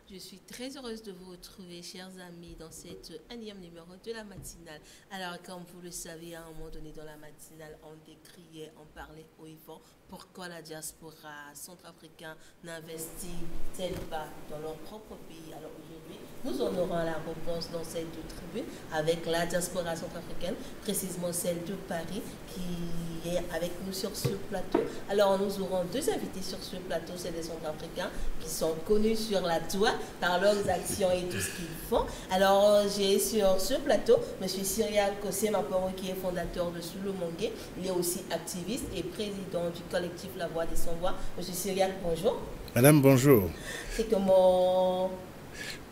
Je suis très heureuse de vous retrouver, chers amis, dans cet énième numéro de la matinale. Alors, comme vous le savez, à un moment donné dans la matinale, on décriait, on parlait haut et fort pourquoi la diaspora centrafricaine n'investit-elle pas dans leur propre pays. Alors aujourd'hui, nous en aurons la réponse dans cette tribune avec la diaspora centrafricaine, précisément celle de Paris, qui est avec nous sur ce plateau. Alors, nous aurons deux invités sur ce plateau, c'est des Centrafricains qui sont connus sur la toile par leurs actions et tout ce qu'ils font. Alors, j'ai sur ce plateau M. Cyriaque Kosé-Maporo, qui est fondateur de Soulou-Mongué. Il est aussi activiste et président du collectif La Voix des Sans-Voix. M. Cyriaque, bonjour. Madame, bonjour. C'est comment...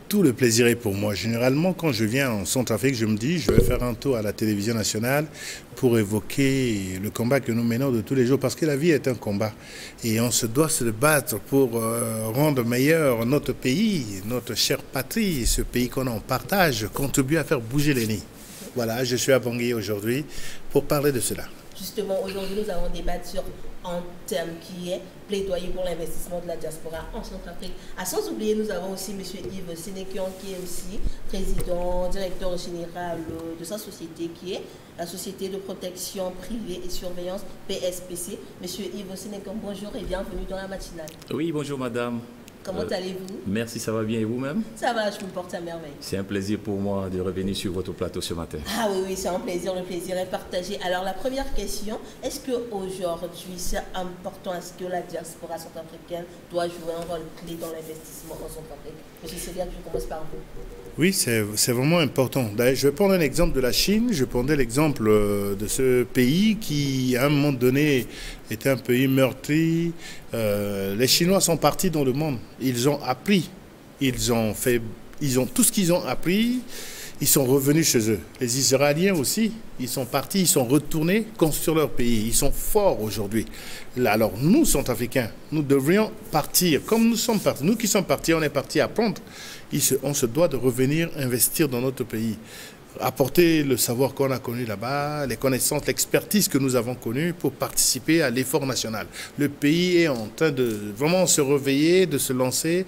Tout le plaisir est pour moi. Généralement, quand je viens en Centrafrique, je me dis, je vais faire un tour à la télévision nationale pour évoquer le combat que nous menons de tous les jours, parce que la vie est un combat. Et on se doit se battre pour rendre meilleur notre pays, notre chère patrie, ce pays qu'on en partage, contribuer à faire bouger les nids. Voilà, je suis à Bangui aujourd'hui pour parler de cela. Justement, aujourd'hui, nous allons débattre sur un thème qui est plaidoyer pour l'investissement de la diaspora en Centrafrique. Sans oublier, nous avons aussi M. Yves Sénékian, qui est aussi président, directeur général de sa société, qui est la Société de protection privée et surveillance PSPC. M. Yves Sénékian, bonjour et bienvenue dans la matinale. Oui, bonjour madame. Comment allez-vous? Merci, ça va bien et vous-même? Ça va, je me porte à merveille. C'est un plaisir pour moi de revenir sur votre plateau ce matin. Ah oui, c'est un plaisir, le plaisir est partagé. Alors la première question, est-ce qu'aujourd'hui c'est important, est-ce que la diaspora centrafricaine doit jouer un rôle clé dans l'investissement en Centrafrique? Monsieur Sévère, je commence par vous. Oui, c'est vraiment important. Je vais prendre un exemple de la Chine. Je prendrai l'exemple de ce pays qui, à un moment donné, était un pays meurtri. Les Chinois sont partis dans le monde. Ils ont appris. Ils ont tout ce qu'ils ont appris. Ils sont revenus chez eux. Les Israéliens aussi, ils sont partis, ils sont retournés construire leur pays. Ils sont forts aujourd'hui. Alors nous, Centrafricains, nous devrions partir comme nous sommes partis. Nous qui sommes partis, on est partis apprendre. On se doit de revenir investir dans notre pays. Apporter le savoir qu'on a connu là-bas, les connaissances, l'expertise que nous avons connue pour participer à l'effort national. Le pays est en train de vraiment se réveiller, de se lancer.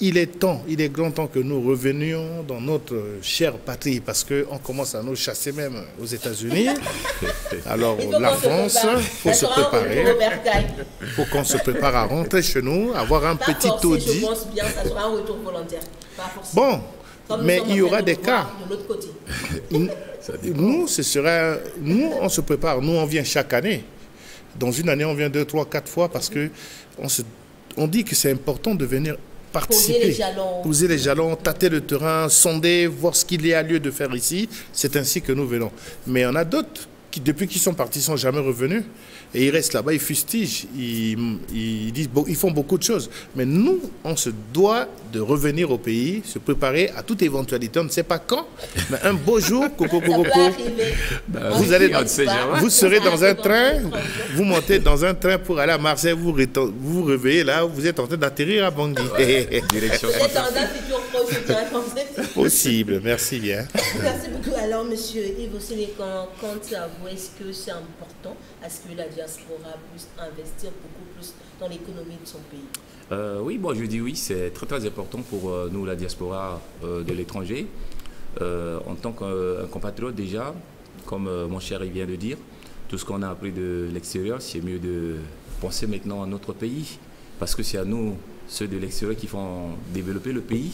Il est grand temps que nous revenions dans notre chère patrie, parce qu'on commence à nous chasser même aux États-Unis. Alors la France, il faut se préparer. Il faut qu'on se prépare à rentrer chez nous, avoir un petit taudis. Je pense bien, ça sera un retour volontaire. Pas forcément. Bon. Mais il y aura des cas. De l'autre côté. Nous, on se prépare. Nous, on vient chaque année. Dans une année, on vient 2, 3, 4 fois parce que on dit que c'est important de venir participer. Poser les jalons, tâter le terrain, sonder, voir ce qu'il y a lieu de faire ici. C'est ainsi que nous venons. Mais il y en a d'autres qui, depuis qu'ils sont partis, ne sont jamais revenus. Et ils restent là-bas, ils fustigent, ils disent, ils font beaucoup de choses. Mais nous, on se doit de revenir au pays, se préparer à toute éventualité. On ne sait pas quand, mais un beau jour, vous serez dans un train, vous montez dans un train pour aller à Marseille, vous vous réveillez là, vous êtes en train d'atterrir à Bangui. Direction. C'est dans un futur proche. Possible, merci bien. Merci beaucoup. Alors, monsieur Yves Sénékian, quant à vous, est-ce que c'est important à ce que la diaspora puisse investir beaucoup plus dans l'économie de son pays? Oui, bon, je dis oui, c'est très très important pour nous, la diaspora de l'étranger. En tant qu'un compatriote déjà, comme mon cher il vient de dire, tout ce qu'on a appris de l'extérieur, c'est mieux de penser maintenant à notre pays, parce que c'est à nous, ceux de l'extérieur, qui font développer le pays.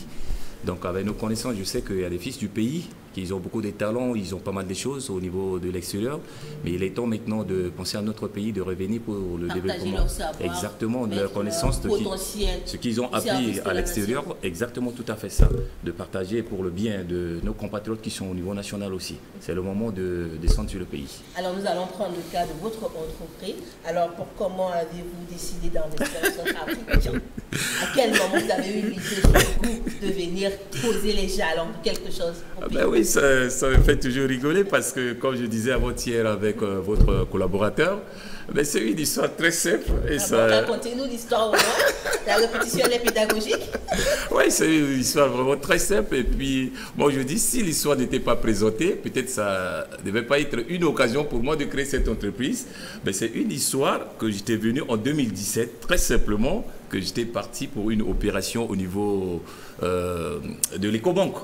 Donc avec nos connaissances, je sais qu'il y a des fils du pays qu'ils ont beaucoup de talents, ils ont pas mal de choses au niveau de l'extérieur, mais il est temps maintenant de penser à notre pays, de revenir pour le développement. Leur savoir, exactement, leur connaissance de ce qu'ils ont appris à l'extérieur, exactement, tout à fait ça, de partager pour le bien de nos compatriotes qui sont au niveau national aussi. C'est le moment de descendre sur le pays. Alors nous allons prendre le cas de votre entreprise. Alors comment avez-vous décidé d'investir en Centrafrique? À quel moment vous avez eu l'idée de venir poser les jalons de quelque chose au pays? Oui, ça me fait toujours rigoler parce que, comme je disais avant-hier avec votre collaborateur, c'est une histoire très simple. Racontez-nous l'histoire au moins. La répétition, elle est pédagogique. Oui, c'est une histoire vraiment très simple. Et puis, je dis, si l'histoire n'était pas présentée, peut-être ça ne devait pas être une occasion pour moi de créer cette entreprise. Mais c'est une histoire que j'étais venu en 2017, très simplement, que j'étais parti pour une opération au niveau de l'Ecobank.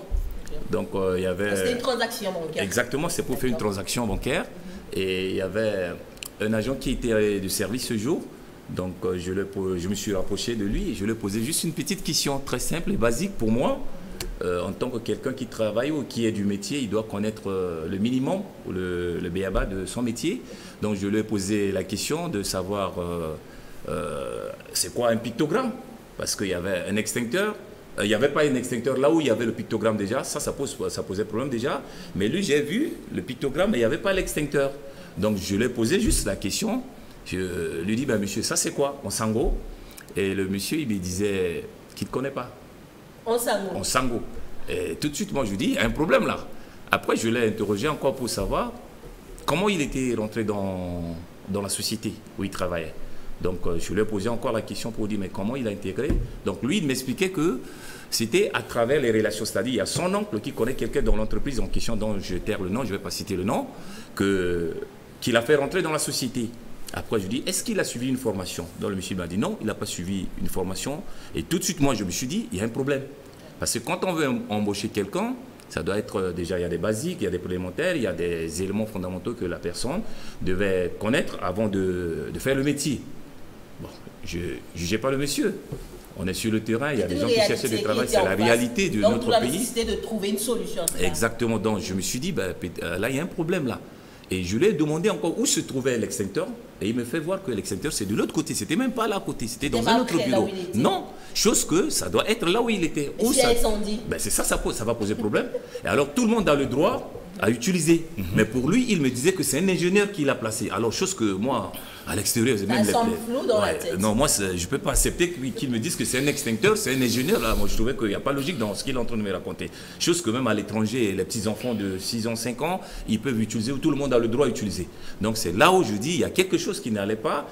Donc, il y avait... C'était une transaction bancaire. Exactement, c'est pour faire une transaction bancaire. Et il y avait un agent qui était de service ce jour. Donc, je me suis rapproché de lui et je lui ai posé juste une petite question très simple et basique pour moi. En tant que quelqu'un qui travaille ou qui est du métier, il doit connaître le minimum, le b.a.-ba de son métier. Donc, je lui ai posé la question de savoir c'est quoi un pictogramme. Parce qu'il y avait un extincteur. Il n'y avait pas un extincteur là où il y avait le pictogramme déjà. Ça posait problème déjà. Mais lui, j'ai vu le pictogramme et il n'y avait pas l'extincteur. Donc, je lui ai posé juste la question. Je lui dis, monsieur, ça c'est quoi? En sango. Et le monsieur, il me disait qu'il ne connaît pas. En sango. En sango. Et tout de suite, moi, je lui dis, il y a un problème là. Après, je l'ai interrogé encore pour savoir comment il était rentré dans la société où il travaillait. Donc, je lui ai posé encore la question pour dire, mais comment il a intégré? Donc, lui, il m'expliquait que c'était à travers les relations. C'est-à-dire, il y a son oncle qui connaît quelqu'un dans l'entreprise en question, dont je taire le nom, je ne vais pas citer le nom, qu'il a fait rentrer dans la société. Après, je lui dis, est-ce qu'il a suivi une formation? Donc, le monsieur m'a dit, non, il n'a pas suivi une formation. Et tout de suite, moi, je me suis dit, il y a un problème. Parce que quand on veut embaucher quelqu'un, ça doit être déjà, il y a des basiques, il y a des élémentaires, il y a des éléments fondamentaux que la personne devait connaître avant de faire le métier. Bon, je ne jugeais pas le monsieur. On est sur le terrain, il y a des gens qui cherchent du travail, c'est la réalité de notre pays. Donc, la nécessité de trouver une solution. Exactement. Donc, je me suis dit, là, il y a un problème là. Et je lui ai demandé encore où se trouvait l'extincteur. Et il me fait voir que l'extincteur, c'est de l'autre côté. C'était même pas là à côté, c'était dans un autre bureau. Non, chose que ça doit être là où il était. Et si incendie? C'est ça va poser problème. Et alors, tout le monde a le droit à utiliser. Mais pour lui, il me disait que c'est un ingénieur qui l'a placé. Alors, chose que moi, à l'extérieur, ça semble flou dans la tête. Non, moi, je ne peux pas accepter qu'il me dise que c'est un extincteur, c'est un ingénieur. Là, moi, je trouvais qu'il n'y a pas de logique dans ce qu'il est en train de me raconter. Chose que même à l'étranger, les petits-enfants de 6 ans, 5 ans, ils peuvent utiliser, où tout le monde a le droit d'utiliser. Donc, c'est là où je dis, il y a quelque chose qui n'allait pas.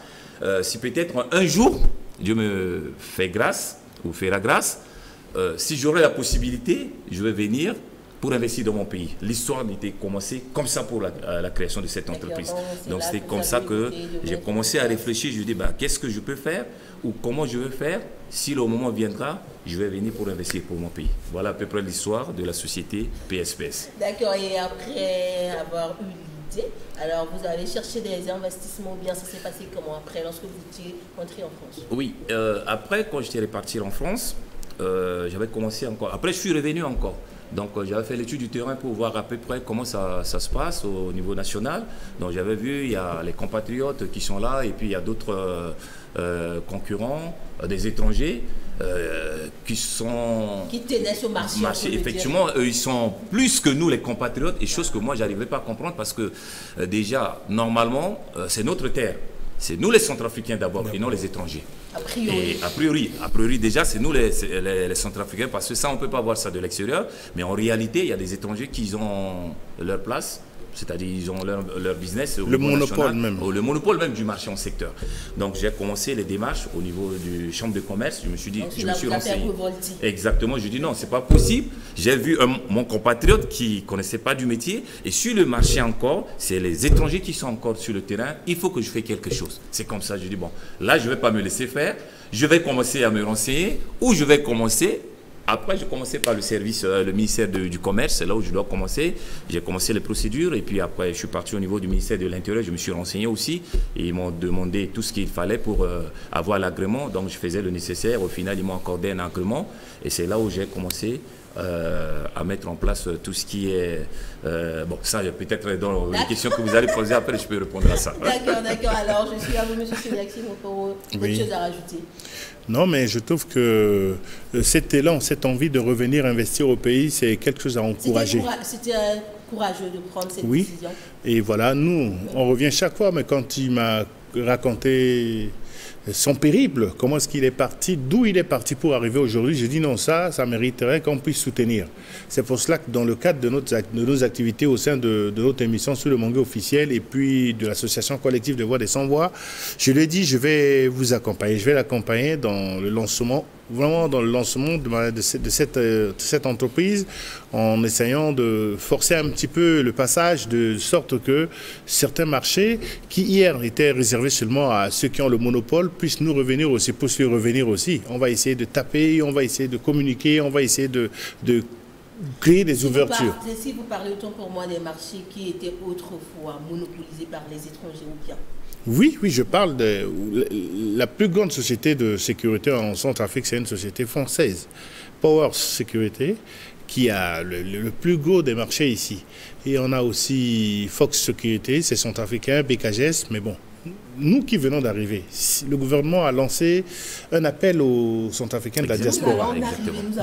Si peut-être un jour, Dieu me fait grâce, ou fera grâce, si j'aurai la possibilité, je vais venir pour investir dans mon pays. L'histoire n'était commencée comme ça pour la création de cette entreprise. Donc c'était comme ça que j'ai commencé à réfléchir. Je me dis, qu'est-ce que je peux faire ou comment je vais faire? Si le moment viendra, je vais venir pour investir pour mon pays. Voilà à peu près l'histoire de la société PSPS. D'accord, et après avoir eu l'idée, alors vous allez chercher des investissements ou bien ça s'est passé comment après lorsque vous étiez rentré en France? Oui, après quand j'étais reparti en France, j'avais commencé encore. Après je suis revenu encore. Donc j'avais fait l'étude du terrain pour voir à peu près comment ça se passe au niveau national. Donc j'avais vu, il y a les compatriotes qui sont là et puis il y a d'autres concurrents, des étrangers qui tenaient ce marché. Effectivement, eux, ils sont plus que nous les compatriotes et chose que moi j'arrivais pas à comprendre parce que déjà normalement c'est notre terre. C'est nous les Centrafricains d'abord et non les étrangers. A priori. Et a priori déjà, c'est nous les Centrafricains parce que ça, on ne peut pas voir ça de l'extérieur. Mais en réalité, il y a des étrangers qui ont leur place, c'est-à-dire ils ont leur business. Le monopole même. Le monopole même du marché en secteur. Donc j'ai commencé les démarches au niveau du chambre de commerce. Je me suis dit, je me suis renseigné. Exactement, je dis non, c'est pas possible. J'ai vu mon compatriote qui ne connaissait pas du métier. Et sur le marché encore, c'est les étrangers qui sont encore sur le terrain. Il faut que je fasse quelque chose. C'est comme ça, je dis bon, là je ne vais pas me laisser faire. Je vais commencer à me renseigner. Où je vais commencer? Après, j'ai commencé par le service, le ministère du Commerce, c'est là où je dois commencer. J'ai commencé les procédures et puis après, je suis parti au niveau du ministère de l'Intérieur. Je me suis renseigné aussi et ils m'ont demandé tout ce qu'il fallait pour avoir l'agrément. Donc, je faisais le nécessaire. Au final, ils m'ont accordé un agrément et c'est là où j'ai commencé à mettre en place tout ce qui est... bon, ça, peut-être dans les questions que vous allez poser après, je peux répondre à ça. D'accord. Alors, je suis à vous, M. Séliaxi, encore autre chose à rajouter. Non, mais je trouve que cet élan, cette envie de revenir investir au pays, c'est quelque chose à encourager. C'était courageux de prendre cette oui. décision. Et voilà, nous, on revient chaque fois, mais quand il m'a raconté son périple, comment est-ce qu'il est parti, d'où il est parti pour arriver aujourd'hui, j'ai dit non, ça mériterait qu'on puisse soutenir. C'est pour cela que dans le cadre de nos activités au sein de notre émission sur le Mongué officiel et puis de l'association collective de voix des sans-voix, je lui ai dit je vais vous accompagner, je vais l'accompagner dans le lancement, vraiment dans le lancement de cette entreprise, en essayant de forcer un petit peu le passage de sorte que certains marchés qui hier étaient réservés seulement à ceux qui ont le monopole puissent nous revenir aussi, puissent lui revenir aussi. On va essayer de taper, on va essayer de communiquer, on va essayer de créer des ouvertures. Si vous parlez autant pour moi des marchés qui étaient autrefois monopolisés par les étrangers ou bien? Oui, je parle de la plus grande société de sécurité en Centrafrique, c'est une société française, Power Sécurité, qui a le plus gros des marchés ici. Et on a aussi Fox Sécurité, c'est centrafricain, BKGS, mais bon. Nous qui venons d'arriver, le gouvernement a lancé un appel aux Centrafricains de la diaspora.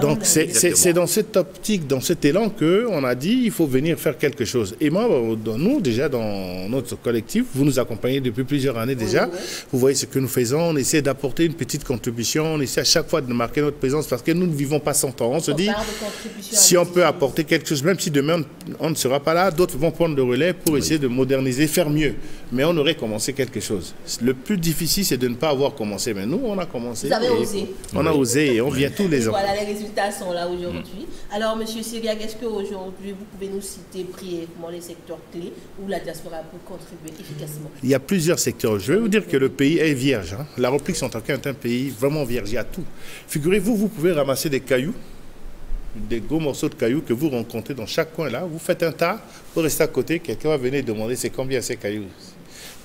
Donc c'est dans cette optique, dans cet élan qu'on a dit il faut venir faire quelque chose. Et moi, nous déjà dans notre collectif, vous nous accompagnez depuis plusieurs années déjà. Oui. Vous voyez ce que nous faisons, on essaie d'apporter une petite contribution, on essaie à chaque fois de marquer notre présence parce que nous ne vivons pas sans temps. On se dit, si on peut apporter quelque chose, même si demain on ne sera pas là, d'autres vont prendre le relais pour essayer de moderniser, faire mieux. Mais on aurait commencé quelque chose. Le plus difficile, c'est de ne pas avoir commencé. Mais nous, on a commencé. Vous avez osé. On a osé et on vient tous les ans. Voilà, les résultats sont là aujourd'hui. Alors, M. Syriac, est-ce qu'aujourd'hui, vous pouvez nous citer brièvement les secteurs clés où la diaspora peut contribuer efficacement? Il y a plusieurs secteurs. Je vais vous dire que le pays est vierge. Hein. La République centrafricaine est un pays vraiment vierge. Il y a tout. Figurez-vous, vous pouvez ramasser des cailloux, des gros morceaux de cailloux que vous rencontrez dans chaque coin là. Vous faites un tas, vous restez à côté, quelqu'un va venir demander c'est combien ces cailloux.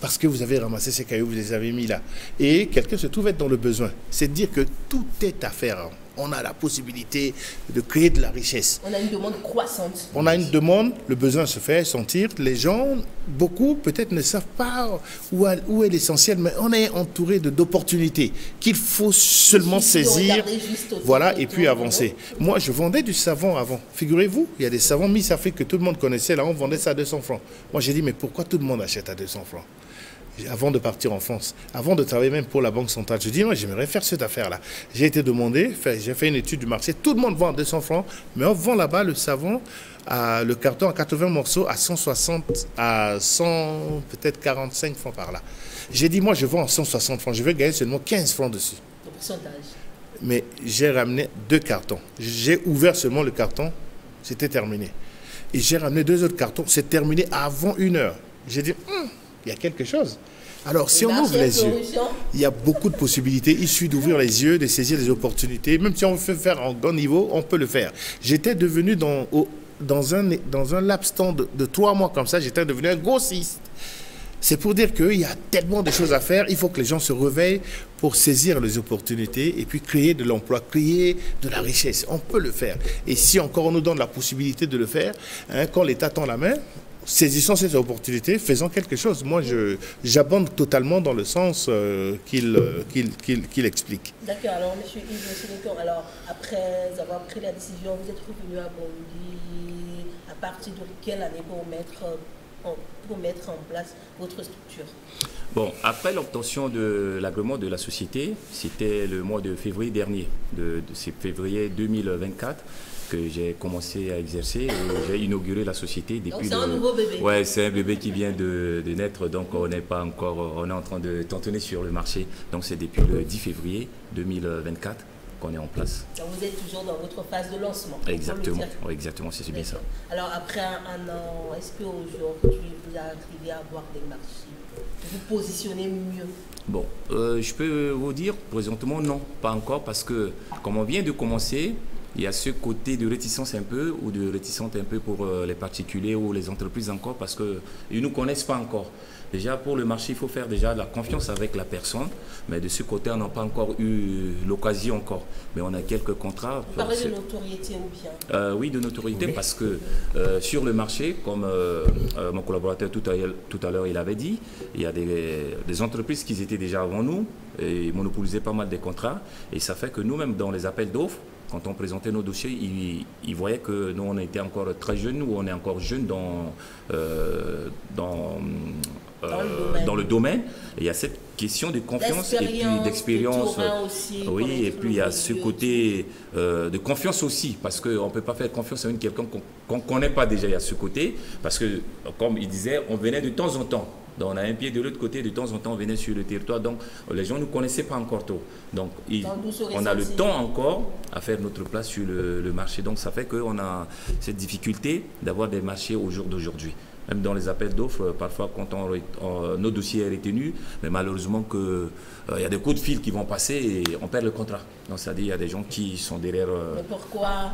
Parce que vous avez ramassé ces cailloux, vous les avez mis là. Et quelqu'un se trouve être dans le besoin. C'est dire que tout est à faire. On a la possibilité de créer de la richesse. On a une demande croissante. On a une demande, le besoin se fait sentir. Les gens, beaucoup peut-être ne savent pas où est l'essentiel, mais on est entouré d'opportunités qu'il faut seulement saisir. Voilà, et puis avancer. Moi, je vendais du savon avant. Figurez-vous, il y a des savons Miss Afrique que tout le monde connaissait. Là, on vendait ça à 200 francs. Moi, j'ai dit, mais pourquoi tout le monde achète à 200 francs? Avant de partir en France, avant de travailler même pour la Banque centrale, je dis, moi, j'aimerais faire cette affaire-là. J'ai été demandé, j'ai fait une étude du marché, tout le monde vend à 200 francs, mais on vend là-bas le savon, le carton à 80 morceaux à 160, à 100, peut-être 45 francs par là. J'ai dit, moi, je vends à 160 francs, je vais gagner seulement 15 francs dessus. Le pourcentage. Mais j'ai ramené 2 cartons. J'ai ouvert seulement le carton, c'était terminé. Et j'ai ramené 2 autres cartons, c'est terminé avant 1 heure. J'ai dit, il y a quelque chose. Alors, si on ouvre les yeux, il y a beaucoup de possibilités. Il suffit d'ouvrir les yeux, de saisir les opportunités. Même si on veut faire en grand niveau, on peut le faire. J'étais devenu, dans un laps temps de 3 mois comme ça, j'étais devenu un grossiste. C'est pour dire qu'il y a tellement de choses à faire. Il faut que les gens se réveillent pour saisir les opportunités et puis créer de l'emploi, créer de la richesse. On peut le faire. Et si encore on nous donne la possibilité de le faire, quand l'État tend la main, saisissons cette opportunité, faisons quelque chose. Moi, j'abonde totalement dans le sens qu'il explique. D'accord. Alors, M. Yves Sénécan, alors, après avoir pris la décision, vous êtes revenu à Bondy. À partir de quelle année pour mettre en place votre structure? Bon, après l'obtention de l'agrément de la société, c'était le mois de février dernier, c'est février 2024. Que j'ai commencé à exercer et j'ai inauguré la société depuis. Donc c'est un nouveau bébé. Ouais, c'est un bébé qui vient de naître, donc on n'est pas encore, on est en train de tantonner sur le marché. Donc c'est depuis le 10 février 2024 qu'on est en place. Donc vous êtes toujours dans votre phase de lancement. Exactement, oui, exactement, c'est bien ça. Alors après un an, est-ce qu'aujourd'hui vous arrivez à avoir des marchés, vous positionnez mieux? Bon, je peux vous dire présentement non, pas encore, parce que comme on vient de commencer, il y a ce côté de réticence un peu, ou de réticence un peu pour les particuliers ou les entreprises encore, parce qu'ils ne nous connaissent pas encore. Déjà, pour le marché, il faut faire déjà de la confiance avec la personne, mais de ce côté, on n'a pas encore eu l'occasion encore. Mais on a quelques contrats. Vous parlez de notoriété ou bien oui, de notoriété, oui. Parce que sur le marché, comme mon collaborateur tout à l'heure il avait dit, il y a des entreprises qui étaient déjà avant nous et monopolisaient pas mal des contrats. Et ça fait que nous-mêmes, dans les appels d'offres, quand on présentait nos dossiers, ils voyaient que nous, on était encore très jeunes, ou on est encore jeunes dans le domaine. Et il y a cette question de confiance et puis d'expérience. Oui, et puis il y a ce côté de confiance aussi, parce qu'on ne peut pas faire confiance à quelqu'un qu'on ne connaît pas déjà. Il y a ce côté, parce que, comme il disait, on venait de temps en temps. Donc on a un pied de l'autre côté, de temps en temps on venait sur le territoire, donc les gens ne nous connaissaient pas encore trop. Donc on a le temps encore à faire notre place sur le marché. Donc ça fait qu'on a cette difficulté d'avoir des marchés au jour d'aujourd'hui. Même dans les appels d'offres, parfois quand nos dossiers est retenu, mais malheureusement il y a des coups de fil qui vont passer et on perd le contrat. Donc c'est-à-dire qu'il y a des gens qui sont derrière... Mais pourquoi ?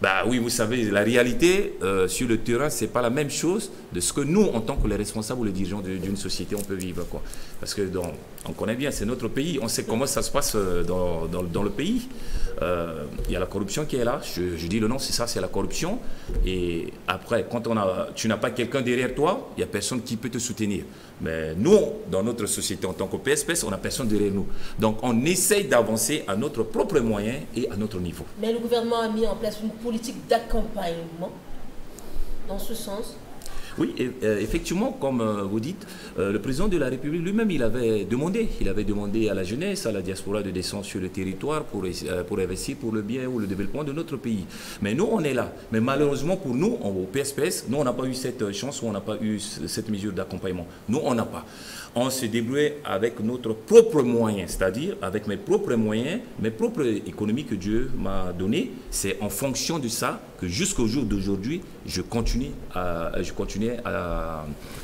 Bah oui, vous savez, la réalité sur le terrain, c'est pas la même chose de ce que nous, en tant que les responsables ou les dirigeants d'une société, on peut vivre, quoi. Parce que on connaît bien, c'est notre pays, on sait comment ça se passe dans le pays. Il y a la corruption qui est là, je dis le nom, c'est ça, c'est la corruption. Et après, quand tu n'as pas quelqu'un derrière toi, il n'y a personne qui peut te soutenir. Mais nous, dans notre société, en tant que PSPS, on n'a personne derrière nous. Donc on essaye d'avancer à notre propre moyen et à notre niveau. Mais le gouvernement a mis en place une politique d'accompagnement dans ce sens. Oui, effectivement, comme vous dites, le président de la République lui-même, il avait demandé à la jeunesse, à la diaspora de descendre sur le territoire pour investir pour le bien ou le développement de notre pays. Mais nous, on est là. Mais malheureusement pour nous, au PSPS, nous, on n'a pas eu cette chance ou on n'a pas eu cette mesure d'accompagnement. Nous, on n'a pas. On se débrouille avec notre propre moyen, c'est-à-dire avec mes propres moyens, mes propres économies que Dieu m'a données. C'est en fonction de ça que jusqu'au jour d'aujourd'hui, je continue à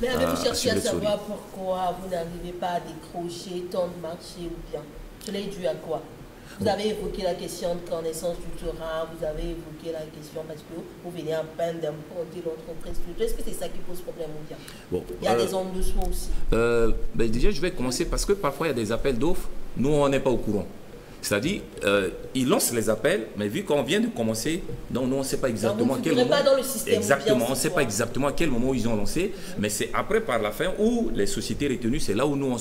Mais avez-vous cherché à savoir pourquoi vous n'arrivez pas à décrocher tant de marchés ou bien? Cela est dû à quoi? Vous avez évoqué la question de connaissance du terrain, vous avez évoqué la question parce que vous venez à peine d'implanter l'entreprise. Est-ce que c'est ça qui pose problème ou bien? Bon, il y a des ondes de soi aussi. Déjà, je vais commencer parce que parfois il y a des appels d'offres, nous on n'est pas au courant. C'est-à-dire, ils lancent les appels, mais vu qu'on vient de commencer, donc nous on ne sait pas exactement quel moment. Pas dans le système. Exactement, on ne sait pas exactement à quel moment ils ont lancé, mais c'est après par la fin où les sociétés retenues, c'est là où nous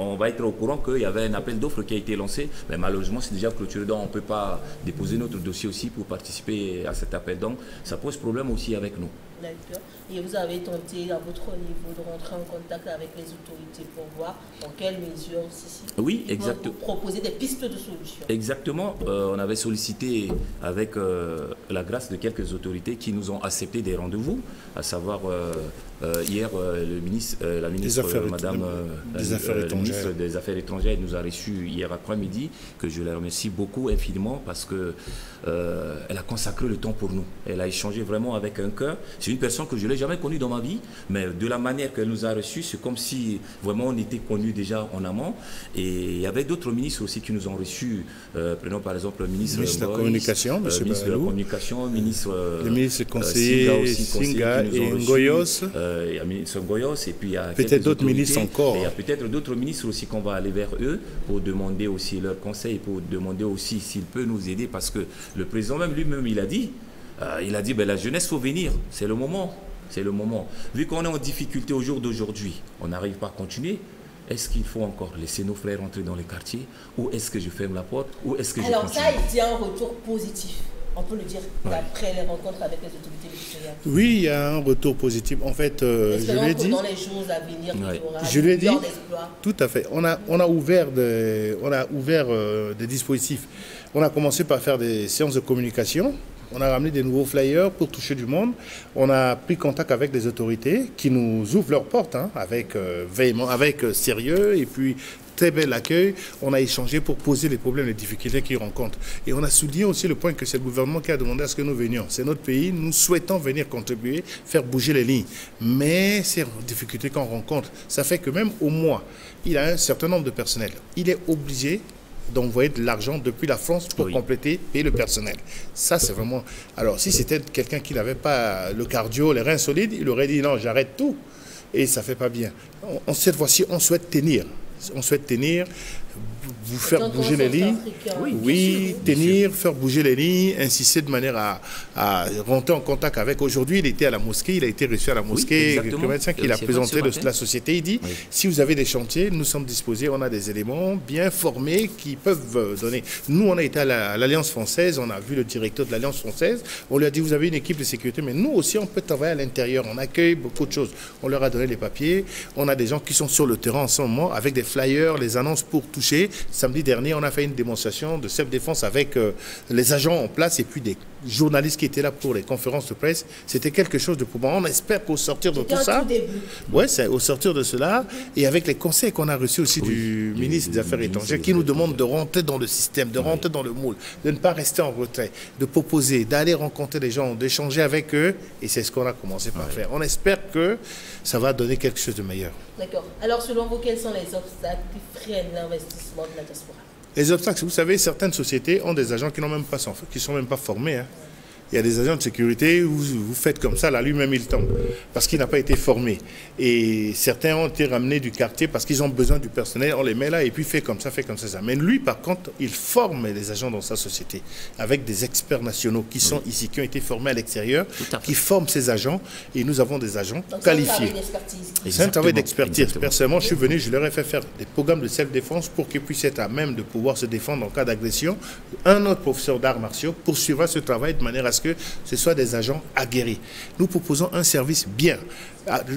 on va être au courant qu'il y avait un appel d'offres qui a été lancé, mais malheureusement c'est déjà clôturé, donc on ne peut pas déposer notre dossier aussi pour participer à cet appel. Donc ça pose problème aussi avec nous. D'accord. Et vous avez tenté à votre niveau de rentrer en contact avec les autorités pour voir dans quelles mesures oui, exactement. Proposer des pistes de solutions. Exactement. On avait sollicité avec la grâce de quelques autorités qui nous ont accepté des rendez-vous, à savoir hier la ministre Madame le ministre des Affaires étrangères nous a reçus hier après-midi, que je la remercie beaucoup infiniment parce que elle a consacré le temps pour nous. Elle a échangé vraiment avec un cœur. C'est une personne que je n'ai jamais connue dans ma vie, mais de la manière qu'elle nous a reçus, c'est comme si vraiment on était connus déjà en amont. Et il y avait d'autres ministres aussi qui nous ont reçus. Prenons par exemple le ministre de la Communication, le ministre conseiller Singa et Ngoyos. Il y a le ministre Ngoyos et puis il y a peut-être d'autres ministres encore. Il y a peut-être d'autres ministres aussi qu'on va aller vers eux pour demander aussi leurs conseils, pour demander aussi s'il peut nous aider, parce que le président même lui-même il a dit ben, la jeunesse, il faut venir, c'est le moment. C'est le moment. Vu qu'on est en difficulté au jour d'aujourd'hui, on n'arrive pas à continuer. Est-ce qu'il faut encore laisser nos frères entrer dans les quartiers, ou est-ce que je ferme la porte, ou est-ce que je continue? Ça a été un retour positif, on peut le dire, après les rencontres avec les autorités ministérielles. Oui, il y a un retour positif. En fait, je lui ai dit... dans les jours à venir, je lui ai dit, tout à fait. On a ouvert des dispositifs. On a commencé par faire des séances de communication. On a ramené des nouveaux flyers pour toucher du monde. On a pris contact avec les autorités qui nous ouvrent leurs portes avec sérieux et puis très bel accueil. On a échangé pour poser les problèmes, les difficultés qu'ils rencontrent. Et on a souligné aussi le point que c'est le gouvernement qui a demandé à ce que nous venions. C'est notre pays, nous souhaitons venir contribuer, faire bouger les lignes. Mais ces difficultés qu'on rencontre, ça fait que même au mois, il a un certain nombre de personnels. Il est obligé d'envoyer de l'argent depuis la France pour compléter, payer le personnel. Ça, c'est vraiment... Alors, si c'était quelqu'un qui n'avait pas le cardio, les reins solides, il aurait dit non, j'arrête tout. Et ça ne fait pas bien. Cette fois-ci, on souhaite tenir. On souhaite tenir, vous faire bouger les lignes. Oui, tenir, faire bouger les lignes, insister de manière à rentrer en contact avec. Aujourd'hui, il était à la mosquée, il a été reçu à la mosquée, le médecin qui l'a présenté de la société. Il dit, si vous avez des chantiers, nous sommes disposés, on a des éléments bien formés qui peuvent donner. Nous, on a été à l'Alliance française, on a vu le directeur de l'Alliance française, on lui a dit, vous avez une équipe de sécurité, mais nous aussi, on peut travailler à l'intérieur, on accueille beaucoup de choses. On leur a donné les papiers, on a des gens qui sont sur le terrain en ce moment, avec des flyers, les annonces pour toucher. Samedi dernier, on a fait une démonstration de self-défense avec les agents en place et puis des journalistes qui étaient là pour les conférences de presse. C'était quelque chose de probant. On espère qu'au sortir de tout ça, c'est au sortir de cela, et avec les conseils qu'on a reçus aussi du ministre des Affaires étrangères qui nous demande de rentrer dans le système, de rentrer dans le moule, de ne pas rester en retrait, de proposer, d'aller rencontrer les gens, d'échanger avec eux, et c'est ce qu'on a commencé par faire. On espère que ça va donner quelque chose de meilleur. D'accord. Alors, selon vous, quels sont les obstacles qui freinent l'investissement de la diaspora? Les obstacles, vous savez, certaines sociétés ont des agents qui n'ont même pas, qui sont même pas formés. Hein. Il y a des agents de sécurité où vous faites comme ça, là, lui-même il tombe, parce qu'il n'a pas été formé. Et certains ont été ramenés du quartier parce qu'ils ont besoin du personnel, on les met là et puis fait comme ça, ça. Mais lui, par contre, il forme les agents dans sa société, avec des experts nationaux qui sont ici, qui ont été formés à l'extérieur, qui forment ces agents, et nous avons des agents qualifiés. C'est un travail d'expertise. Personnellement, je suis venu, je leur ai fait faire des programmes de self-défense pour qu'ils puissent être à même de pouvoir se défendre en cas d'agression. Un autre professeur d'arts martiaux poursuivra ce travail de manière à ce que ce soit des agents aguerris. Nous proposons un service bien.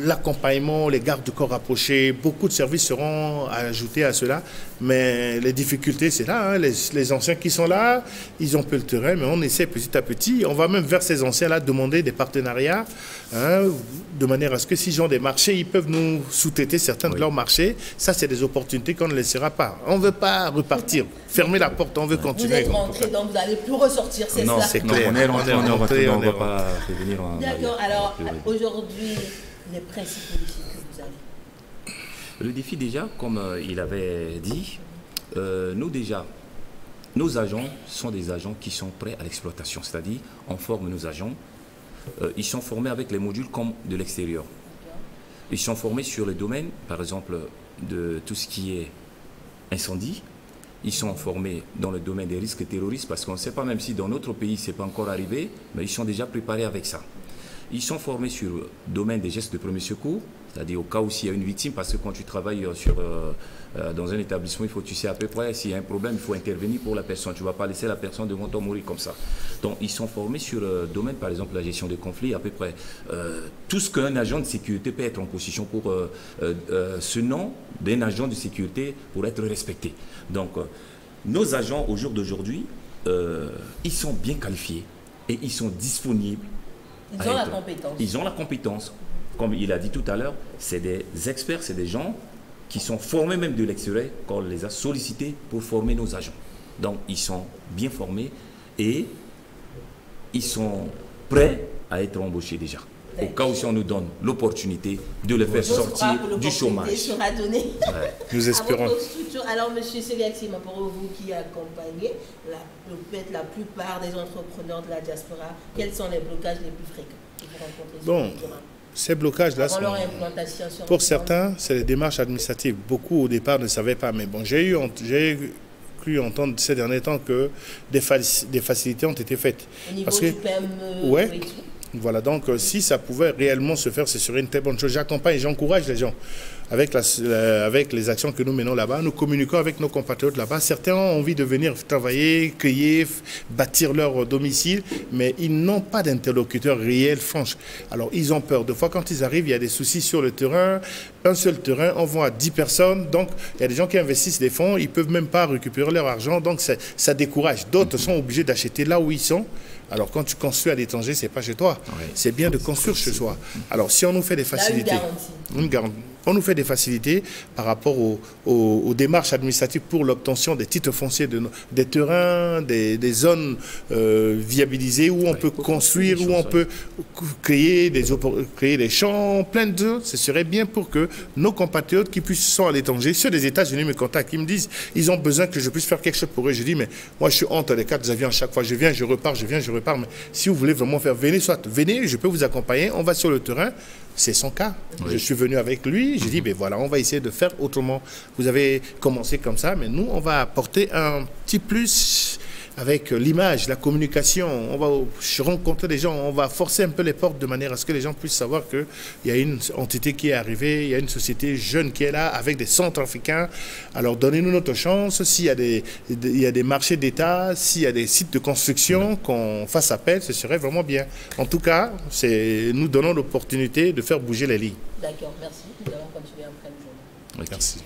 L'accompagnement, les gardes du corps rapprochés, beaucoup de services seront ajoutés à cela. Mais les difficultés, c'est là. Hein. Les anciens qui sont là, ils ont peu le terrain, mais on essaie petit à petit. On va même vers ces anciens-là demander des partenariats, hein, de manière à ce que s'ils ont des marchés, ils peuvent nous sous-traiter certains de leurs marchés. Ça, c'est des opportunités qu'on ne laissera pas. On ne veut pas repartir, fermer la porte, on veut continuer. Vous êtes rentré, donc vous n'allez plus ressortir, c'est ça? Non, c'est clair. On est rentré, on ne va pas revenir. D'accord, alors aujourd'hui, les principaux défis que vous avez? Le défi déjà, comme il avait dit, nous déjà, nos agents sont des agents qui sont prêts à l'exploitation. C'est-à-dire, on forme nos agents, ils sont formés avec les modules comme de l'extérieur. Ils sont formés sur le domaine, par exemple, de tout ce qui est incendie. Ils sont formés dans le domaine des risques terroristes, parce qu'on ne sait pas, même si dans notre pays, ce n'est pas encore arrivé, mais ils sont déjà préparés avec ça. Ils sont formés sur le domaine des gestes de premier secours, c'est-à-dire au cas où s'il y a une victime, parce que quand tu travailles dans un établissement, il faut que tu sais à peu près s'il y a un problème, il faut intervenir pour la personne. Tu ne vas pas laisser la personne devant toi mourir comme ça. Donc ils sont formés sur le domaine, par exemple, la gestion des conflits, à peu près tout ce qu'un agent de sécurité peut être en position pour ce nom d'un agent de sécurité pour être respecté. Donc nos agents au jour d'aujourd'hui, ils sont bien qualifiés et ils sont disponibles. Ils ont la compétence. Ils ont la compétence. Comme il a dit tout à l'heure, c'est des experts, c'est des gens qui sont formés même de l'extérieur, qu'on les a sollicités pour former nos agents. Donc, ils sont bien formés et ils sont prêts à être embauchés déjà. Au cas où si on nous donne l'opportunité de les faire sortir du chômage. Sera donnée. Nous espérons. Alors, M. Segatima, pour vous qui accompagnez la plupart des entrepreneurs de la diaspora, quels sont les blocages les plus fréquents que vous rencontrez sur le terrain? Ces blocages-là, pour certains, c'est les démarches administratives. Beaucoup au départ ne savaient pas, mais bon, j'ai cru entendre ces derniers temps que des facilités ont été faites. Au niveau du PME, ouais. Voilà, donc si ça pouvait réellement se faire, ce serait une très bonne chose. J'accompagne et j'encourage les gens avec les actions que nous menons là-bas. Nous communiquons avec nos compatriotes là-bas. Certains ont envie de venir travailler, cueillir, bâtir leur domicile, mais ils n'ont pas d'interlocuteur réel, franche. Alors, ils ont peur. Des fois, quand ils arrivent, il y a des soucis sur le terrain. Un seul terrain, on vend à 10 personnes. Donc, il y a des gens qui investissent des fonds. Ils ne peuvent même pas récupérer leur argent. Donc, ça décourage. D'autres sont obligés d'acheter là où ils sont. Alors, quand tu construis à l'étranger, ce n'est pas chez toi. Ouais. C'est bien de construire chez soi. Alors, si on nous fait des facilités, une garantie. on nous fait des facilités par rapport aux démarches administratives pour l'obtention des titres fonciers, des terrains, des zones viabilisées où on peut construire, où on peut créer des champs, plein de choses. Ce serait bien pour que nos compatriotes qui sont à l'étranger, ceux des États-Unis me contactent, ils me disent ils ont besoin que je puisse faire quelque chose pour eux. Je dis mais moi je suis entre les 4 avions à chaque fois. Je viens, je repars, je viens, je repars. Mais si vous voulez vraiment faire, venez, je peux vous accompagner. On va sur le terrain. C'est son cas. Oui. Je suis venu avec lui. J'ai dit, ben voilà, on va essayer de faire autrement. Vous avez commencé comme ça, mais nous, on va apporter un petit plus avec l'image, la communication. On va rencontrer des gens, on va forcer un peu les portes de manière à ce que les gens puissent savoir qu'il y a une entité qui est arrivée, il y a une société jeune qui est là avec des centres africains. Alors donnez-nous notre chance. S'il y a des marchés d'État, s'il y a des sites de construction, qu'on fasse appel, ce serait vraiment bien. En tout cas, nous donnons l'opportunité de faire bouger les lignes. D'accord, merci. Nous allons continuer après le jour. Merci.